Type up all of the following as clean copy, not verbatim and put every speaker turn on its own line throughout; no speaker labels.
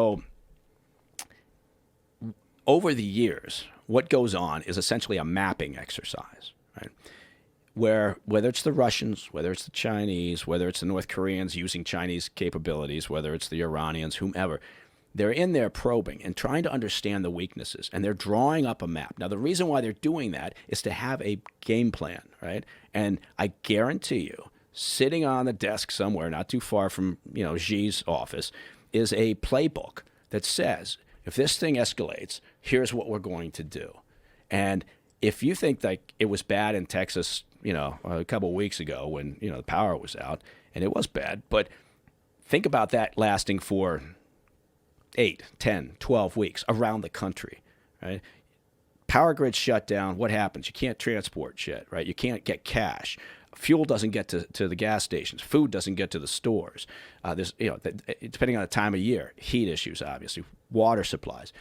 So over the years, what goes on is essentially a mapping exercise, right? Where whether it's the Russians, whether it's the Chinese, whether it's the North Koreans using Chinese capabilities, whether it's the Iranians, whomever, they're in there probing and trying to understand the weaknesses, and they're drawing up a map. Now, the reason why they're doing that is to have a game plan, right? And I guarantee you, sitting on the desk somewhere not too far from, Xi's office is a playbook that says, if this thing escalates, here's what we're going to do. And if you think like it was bad in Texas, a couple of weeks ago when, the power was out, and it was bad, but think about that lasting for 8, 10, 12 weeks around the country, right? Power grid shut down. What happens? You can't transport shit, right? You can't get cash. Fuel doesn't get to the gas stations. Food doesn't get to the stores. There's, depending on the time of year, heat issues, obviously, water supplies.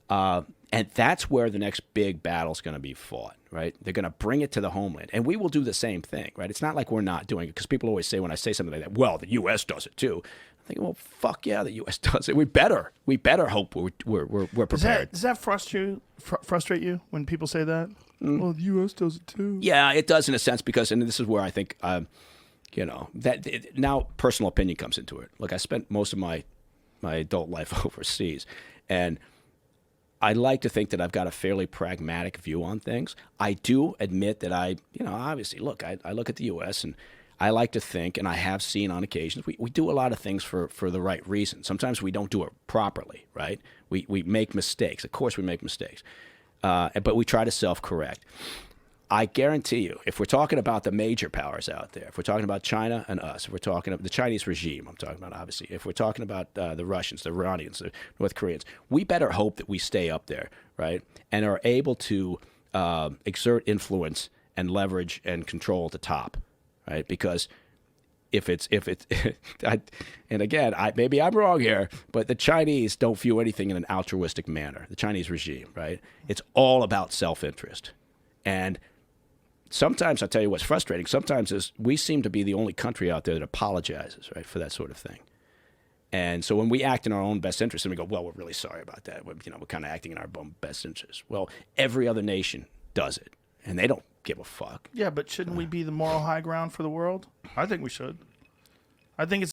And that's where the next big battle is going to be fought, right? They're going to bring it to the homeland. And we will do the same thing, right? It's not like we're not doing it, because people always say when I say something like that, well, the U.S. does it too. I think, well, fuck yeah, the U.S. does it. We better hope we're prepared.
Does that frustrate you when people say that? Well, the U.S. does it too.
Yeah, it does in a sense, because, and this is where I think, now personal opinion comes into it. Look, I spent most of my adult life overseas, and I like to think that I've got a fairly pragmatic view on things. I do admit that obviously, look, I look at the U.S. and I like to think, and I have seen on occasions, we do a lot of things for the right reason. Sometimes we don't do it properly, right? We make mistakes. Of course we make mistakes. But we try to self-correct. I guarantee you, if we're talking about the major powers out there, if we're talking about China and us, if we're talking about the Chinese regime, I'm talking about, obviously, if we're talking about the Russians, the Iranians, the North Koreans, we better hope that we stay up there, right, and are able to exert influence and leverage and control at the top, right? Because if it's and again, maybe I'm wrong here, but the Chinese don't view anything in an altruistic manner. The Chinese regime, right? It's all about self-interest. And sometimes, I'll tell you what's frustrating, sometimes is we seem to be the only country out there that apologizes, right, for that sort of thing. And so when we act in our own best interest, and we go, well, we're really sorry about that. We're kind of acting in our own best interest. Well, every other nation does it, and they don't give a fuck.
Yeah, but shouldn't we be the moral high ground for the world? I think we should. I think it's